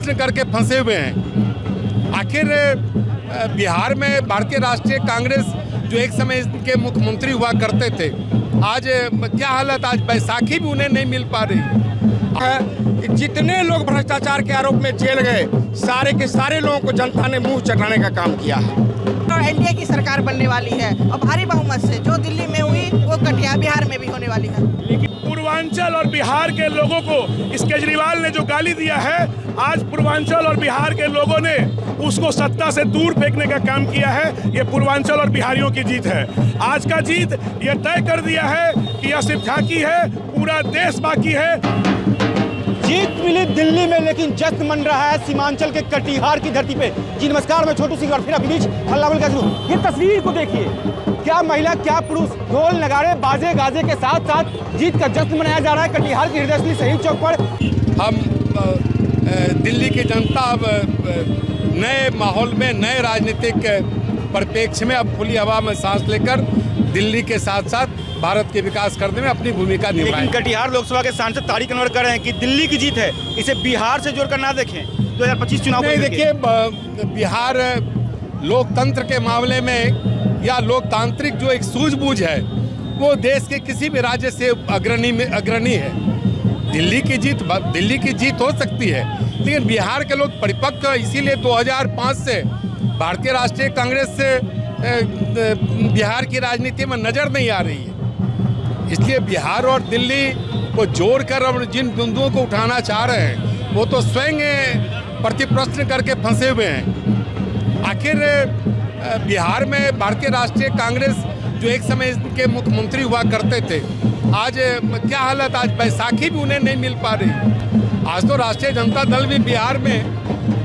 प्रश्न करके फंसे हुए हैं। आखिर बिहार में भारतीय राष्ट्रीय कांग्रेस जो एक समय के मुख्यमंत्री हुआ करते थे, आज क्या हालत, आज बैसाखी भी उन्हें नहीं मिल पा रही है। जितने लोग भ्रष्टाचार के आरोप में जेल गए, सारे के सारे लोगों को जनता ने मुंह चढ़ाने का काम किया है। और एनडीए की सरकार बनने वाली है और भारी बहुमत से जो दिल्ली में हुई वो कटिहार बिहार में भी होने वाली है। लेकिन पूर्वांचल और बिहार के लोगों को इस केजरीवाल ने जो गाली दिया है, आज पूर्वांचल और बिहार के लोगों ने उसको सत्ता से दूर फेंकने का काम किया है। ये पूर्वांचल और बिहारियों की जीत है। आज का जीत ये तय कर दिया है कि यह सिर्फ झांकी है, पूरा देश बाकी है। जीत मिली दिल्ली में, लेकिन जश्न मन रहा है सीमांचल के कटिहार की धरती पे। जी नमस्कार, मैं छोटू सिंह और फिर अभी हल्ला बोल का ये तस्वीर को देखिए, क्या महिला क्या पुरुष, ढोल नगाड़े बाजे गाजे के साथ साथ जीत का जश्न मनाया जा रहा है कटिहार के हृदय शहीद चौक पर। हम दिल्ली की जनता अब नए माहौल में, नए राजनीतिक परिप्रेक्ष्य में अब खुली हवा में सांस लेकर दिल्ली के साथ साथ भारत के विकास करने में अपनी भूमिका निभाएं। लेकिन कटिहार लोकसभा के सांसद तारिक अनवर कह रहे हैं कि दिल्ली की जीत है, इसे बिहार से जोड़कर ना देखें 2025 चुनाव को। देखिए, बिहार लोकतंत्र के मामले में या लोकतांत्रिक जो एक सूझबूझ है वो देश के किसी भी राज्य से अग्रणी है। दिल्ली की जीत हो सकती है, लेकिन बिहार के लोग परिपक्व, इसीलिए 2005 से भारतीय राष्ट्रीय कांग्रेस से बिहार की राजनीति में नजर नहीं आ रही है। इसलिए बिहार और दिल्ली को जोड़कर अब जिन बिंदुओं को उठाना चाह रहे हैं वो तो स्वयं प्रतिप्रश्न करके फंसे हुए हैं। आखिर बिहार में भारतीय राष्ट्रीय कांग्रेस जो एक समय के मुख्यमंत्री हुआ करते थे, आज क्या हालत, आज बैसाखी भी उन्हें नहीं मिल पा रही। आज तो राष्ट्रीय जनता दल भी बिहार में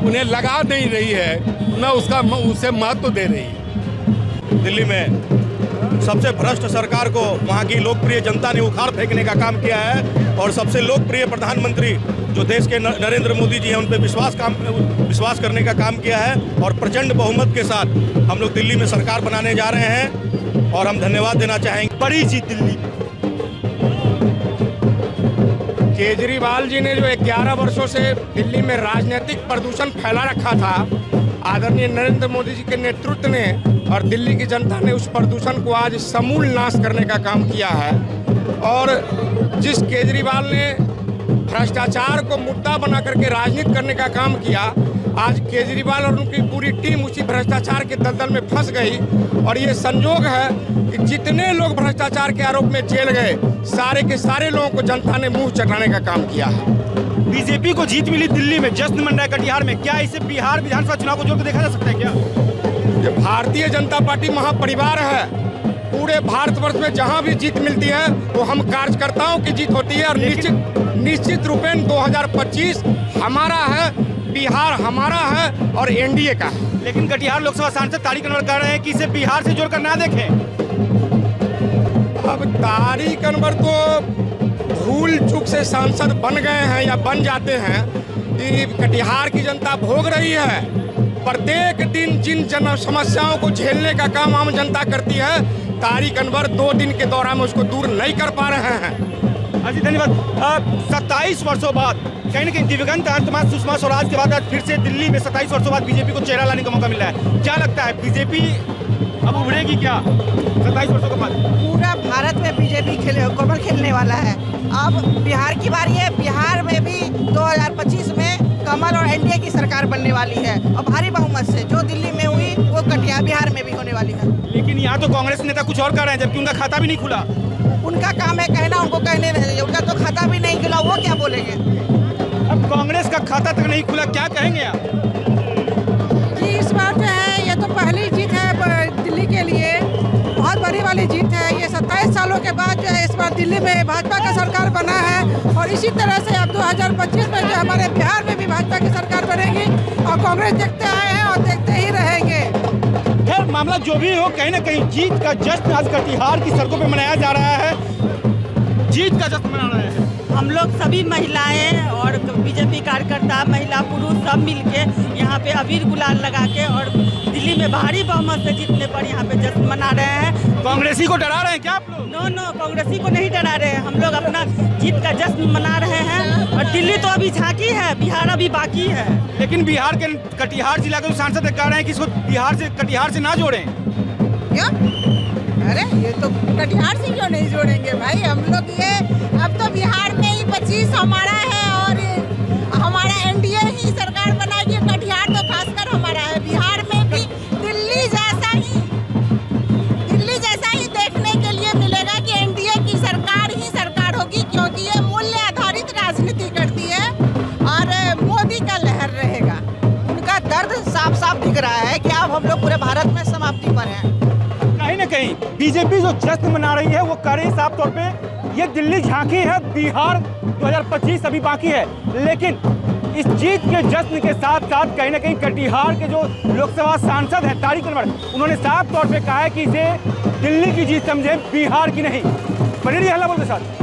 उन्हें लगा नहीं रही है, न उसे महत्व दे रही है। दिल्ली में सबसे भ्रष्ट सरकार को वहाँ की लोकप्रिय जनता ने उखाड़ फेंकने का काम किया है और सबसे लोकप्रिय प्रधानमंत्री जो देश के नरेंद्र मोदी जी हैं उन पर विश्वास करने का काम किया है और प्रचंड बहुमत के साथ हम लोग दिल्ली में सरकार बनाने जा रहे हैं और हम धन्यवाद देना चाहेंगे। बड़ी जीत दिल्ली। केजरीवाल जी ने जो 11 वर्षों से दिल्ली में राजनीतिक प्रदूषण फैला रखा था, आदरणीय नरेंद्र मोदी जी के नेतृत्व ने और दिल्ली की जनता ने उस प्रदूषण को आज समूल नाश करने का काम किया है। और जिस केजरीवाल ने भ्रष्टाचार को मुद्दा बना करके राजनीति करने का काम किया, आज केजरीवाल और उनकी पूरी टीम उसी भ्रष्टाचार के दलदल में फंस गई। और ये संयोग है कि जितने लोग भ्रष्टाचार के आरोप में जेल गए, सारे के सारे लोगों को जनता ने मुंह चढ़ाने का काम किया है। बीजेपी को जीत मिली दिल्ली में, जश्न मन रहा है कटिहार में, क्या इसे बिहार विधानसभा चुनाव को जोड़कर देखा जा सकता है क्या? ये भारतीय जनता पार्टी महापरिवार है। पूरे भारतवर्ष में जहां भी जीत मिलती है वो हम कार्यकर्ताओं की जीत होती है और निश्चित रूपेण 2025 हमारा है, बिहार हमारा है और एनडीए का है। लेकिन कटिहार लोकसभा सांसद तारिक अनवर कह रहे हैं कि इसे बिहार से जोड़कर ना देखें। अब तारिक अनवर तो भूल चूक से सांसद बन गए हैं या बन जाते हैं कि कटिहार की जनता भोग रही है। प्रत्येक दिन जिन जन समस्याओं को झेलने का काम आम जनता करती है, तारिक अनवर 2 दिन के दौरान में उसको दूर नहीं कर पा रहे हैं। जी धन्यवाद। 27 वर्षों बाद कहीं ना कहीं दिवंगत अंतमा सुषमा स्वराज के बाद आज फिर से दिल्ली में 27 वर्षों बाद बीजेपी को चेहरा लाने का मौका मिला है। क्या लगता है, बीजेपी अब उभरेगी क्या 27 वर्षों के बाद? पूरा भारत में बीजेपी कमल खेलने वाला है। अब बिहार की बारी है। बिहार में भी 2025 में कमल और एनडीए की सरकार बनने वाली है और भारी बहुमत से जो दिल्ली में हुई वो कटिहार बिहार में भी होने वाली है। लेकिन यहाँ तो कांग्रेस नेता कुछ और कर रहे हैं, जबकि उनका खाता भी नहीं खुला। उनका काम है कहना, उनको कहने नहीं, उनका तो खाता भी नहीं खुला, वो क्या बोलेंगे? अब कांग्रेस का खाता तक नहीं खुला, क्या कहेंगे आप? जी इस बार जो है ये तो पहली जीत है दिल्ली के लिए, बहुत बड़ी वाली जीत है। ये 27 सालों के बाद जो है इस बार दिल्ली में भाजपा का सरकार बना है और इसी तरह से अब 2025 में जो हमारे बिहार में भी भाजपा की सरकार बनेगी और कांग्रेस देखते आए हैं और देखते ही रहेंगे। खैर मामला जो भी हो, कहीं ना कहीं जीत का जश्न आज कटिहार की सड़कों पे मनाया जा रहा है। जीत का जश्न मना रहे हैं हम लोग, सभी महिलाएं और बीजेपी कार्यकर्ता, महिला पुरुष सब मिलके यहाँ यहाँ पे अबीर गुलाल लगा के और दिल्ली में भारी बहुमत से जीतने पर यहाँ पे जश्न मना रहे हैं। कांग्रेसी को डरा रहे हैं क्या आप लोग? नो कांग्रेसी को नहीं डरा रहे हैं, हम लोग अपना जीत का जश्न मना रहे हैं। और दिल्ली तो अभी झांकी है, बिहार अभी बाकी है। लेकिन बिहार के कटिहार जिला के सांसद कह रहे हैं कि इसको कटिहार से ना जोड़ें। क्यों? अरे ये तो कटिहार से क्यों नहीं जोड़ेंगे भाई? हम लोग ये अब तो बिहार में ही 25 हमारा है और हमारा एनडीए ही सरकार बनाएगी। कटिहार तो खासकर हमारा है। बिहार में भी दिल्ली जैसा ही देखने के लिए मिलेगा कि एनडीए की सरकार ही सरकार होगी, क्योंकि ये मूल्य आधारित राजनीति करती है और मोदी का लहर रहेगा। उनका दर्द साफ साफ दिख रहा है कि अब हम लोग पूरे भारत में समाप्ति पर हैं। कहीं ना कहीं बीजेपी जो जश्न मना रही है वो कह रही है साफ तौर पे ये दिल्ली झांकी है, बिहार 2025 अभी बाकी है। लेकिन इस जीत के जश्न के साथ साथ कहीं ना कहीं कटिहार के जो लोकसभा सांसद हैं तारिक अनवर, उन्होंने साफ तौर पे कहा है कि इसे दिल्ली की जीत समझे, बिहार की नहीं। बनी रही हल्ला बोल के साथ।